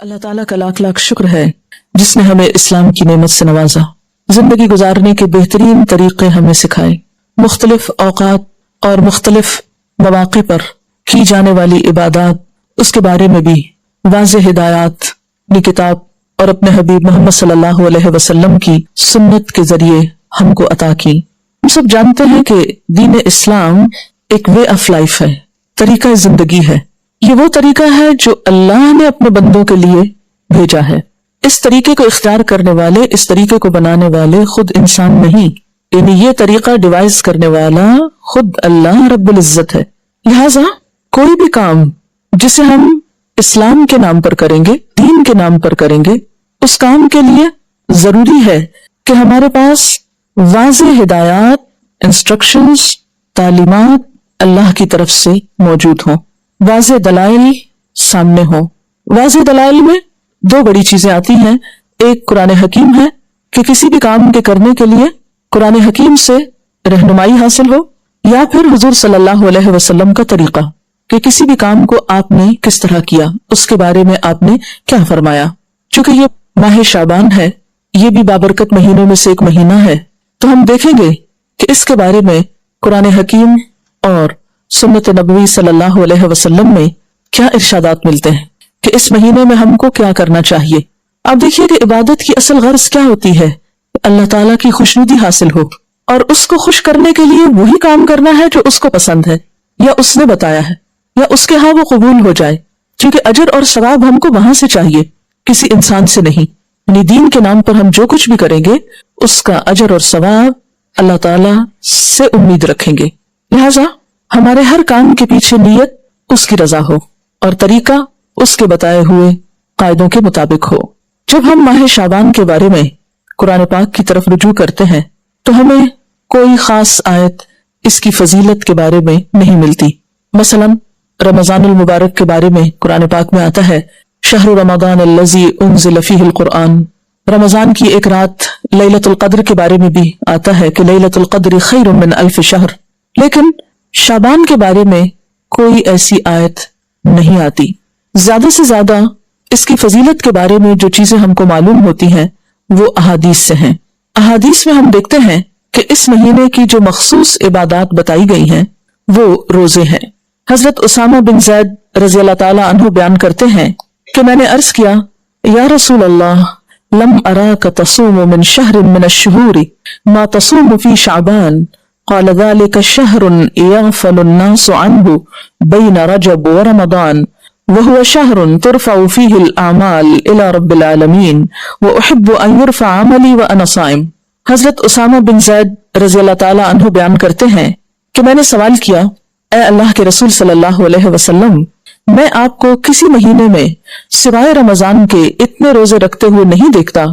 اللہ ताला का लाख लाख शुक्र है जिसने हमें इस्लाम की नेमत से नवाजा, जिंदगी गुजारने के बेहतरीन तरीके हमें सिखाए, मुख्तलिफ औकात और मुख्तलिफ मौक़े पर की जाने वाली इबादत, उसके बारे में भी वाज़ेह हिदायत अपनी किताब और अपने हबीब मोहम्मद सल्लल्लाहु अलैहि वसल्लम की सुन्नत के जरिए हमको अता की। हम सब जानते हैं कि दीन इस्लाम एक वे ऑफ लाइफ है, तरीका जिंदगी है। ये वो तरीका है जो अल्लाह ने अपने बंदों के लिए भेजा है। इस तरीके को इख्तियार करने वाले, इस तरीके को बनाने वाले खुद इंसान नहीं, यानी ये तरीका डिवाइस करने वाला खुद अल्लाह रब्बुल इज्जत है। लिहाजा कोई भी काम जिसे हम इस्लाम के नाम पर करेंगे, दीन के नाम पर करेंगे, उस काम के लिए जरूरी है कि हमारे पास वाज़ेह हिदायत, इंस्ट्रक्शंस, तालीमात अल्लाह की तरफ से मौजूद हों, वाज़ेह दलाइल सामने हो। वाज़ेह दलाइल में दो बड़ी चीजें आती हैं। एक कुरान हकीम है कि किसी भी काम के करने के लिए कुरान हकीम से रहनुमाई हासिल हो, या फिर हुजूर सल्लल्लाहु अलैहि वसल्लम का तरीका कि किसी भी काम को आपने किस तरह किया, उसके बारे में आपने क्या फरमाया। चूंकि ये माह शाबान है, ये भी बाबरकत महीनों में से एक महीना है, तो हम देखेंगे कि इसके बारे में कुरान हकीम और सुन्नत नबवी सल्लल्लाहु अलैहि वसल्लम में क्या इरशादात मिलते हैं कि इस महीने में हमको क्या करना चाहिए। अब देखिए कि इबादत की असल गर्ज क्या होती है, अल्लाह ताला की खुशनुदी हासिल हो, और उसको खुश करने के लिए वही काम करना है जो उसको पसंद है, या उसने बताया है, या उसके यहाँ वो कबूल हो जाए। क्योंकि अजर और सवाब हमको वहां से चाहिए, किसी इंसान से नहीं। यानी दीन के नाम पर हम जो कुछ भी करेंगे उसका अजर और सवाब अल्लाह ताला से उम्मीद रखेंगे। लिहाजा हमारे हर काम के पीछे नीयत उसकी रजा हो और तरीका उसके बताए हुए कायदों के मुताबिक हो। जब हम माह शाबान के बारे में कुरान पाक की तरफ रुजू करते हैं तो हमें कोई खास आयत इसकी फजीलत के बारे में नहीं मिलती। मसलन रमजानुल मुबारक के बारे में कुरान पाक में आता है, शहरु रमजान अल्लज़ी उन्ज़िल फ़ीहिल कुरआन। रमजान की एक रात लैलतुल क़द्र के बारे में भी आता है कि लैलतुल क़द्र खैरुम मिन अल्फ़ शहर। लेकिन शाबान के बारे में कोई ऐसी आयत नहीं आती। ज्यादा से ज्यादा इसकी फजीलत के बारे में जो चीजें हमको मालूम होती हैं वो अहादीस से हैं। अहादीस में हम देखते हैं कि इस महीने की जो मखसूस इबादत बताई गई हैं वो रोजे हैं। हजरत उसामा बिन ज़ैद रज़ी अल्लाह ताला अन्हु बयान करते हैं कि मैंने अर्ज किया, या रसूल अल्लाह, लम अराका तसूमु मिन शहरिन मिन अश्शुहूरि मा तसूमु फी शाबान। क़ाल ज़ालिका शहरुन यग़फ़लु अन्नासु अन्हु बैन रजब व रमज़ान वहुव शहरुन तुरफ़अु फ़ीहिल आमाल इला रब्बिल आलमीन व उहिब्बु अन युरफ़अ अमली व अना साइम। हजरत उसामा बिन ज़ैद रज़ी अल्लाह ताला अन्हु बयान करते हैं कि मैंने सवाल किया, ए अल्लाह के रसूल सल्लल्लाहु अलैहि वसल्लम, मैं आपको किसी महीने में सिवाय रमजान के इतने रोजे रखते हुए नहीं देखता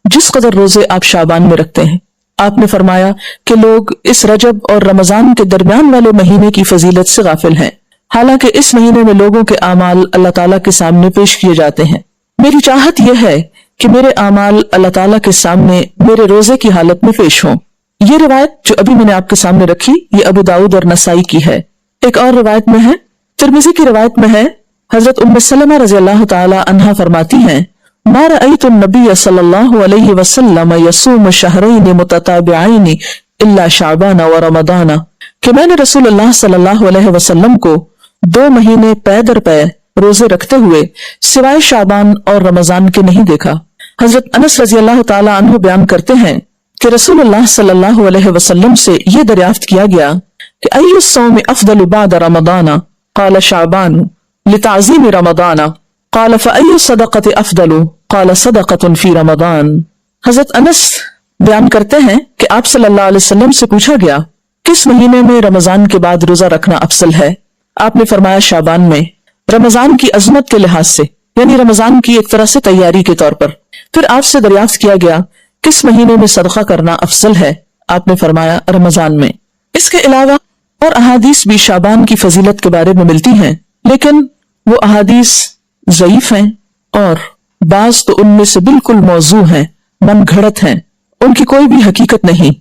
जिस कदर रोजे आप शाबान में रखते हैं। आपने फरमाया कि लोग इस रजब और रमजान के दरमियान वाले महीने की फजीलत से गाफिल हैं, हालांकि इस महीने में लोगों के आमाल अल्लाह ताला के सामने पेश किए जाते हैं। मेरी चाहत यह है कि मेरे आमाल अल्लाह ताला के सामने मेरे रोजे की हालत में पेश हों। ये रिवायत जो अभी मैंने आपके सामने रखी, ये अबू दाऊद और नसाई की है। एक और रिवायत में है, तिरमिज़ी की रिवायत में है, हजरत उम्मे सलमा रज़ी अल्लाह ताला अन्हा फरमाती हैं, मा रअयतु नबिय सल्लल्लाहु अलैहि वसल्लम यसूमु शहरैन मुतताबिअैन इल्ला शाबान व रमदान, कि मैंने रसूलुल्लाह सल्लल्लाहु अलैहि वसल्लम को 2 महीने पै दर पै रोजे रखते हुए सिवाय शाबान और रमजान के नहीं देखा। हजरत अनस रज़ी अल्लाह ताला अन्हु बयान करते हैं कि रसूलुल्लाह सल्लल्लाहु अलैहि वसल्लम से यह दरियाफ्त किया गया कि अय्यु सौमि अफ़दलु बअद रमदान, क़ाल शाबान लिताज़ीम रमदान, क़ाल फ़अय्यु सदक़ति अफ़दलु, क़ाल सदक़तुन फ़ी रमदान। हजरत अनस बयान करते हैं कि आप सल्लल्लाहु अलैहि वसल्लम से पूछा गया, किस महीने में रमजान के बाद रोजा रखना अफजल है। आपने फरमाया शाबान में, रमजान की अजमत के लिहाज से, यानी रमजान की एक तरह से तैयारी के तौर पर। फिर आपसे दरियाफ्त किया गया किस महीने में सदका करना अफजल है। आपने फरमाया रमजान में। इसके अलावा और अहादीस भी शाबान की फजीलत के बारे में मिलती हैं, लेकिन वो अहादीस ज़ईफ हैं और बाज तो उनमें से बिल्कुल मौजू हैं, मन घड़त हैं, उनकी कोई भी हकीकत नहीं।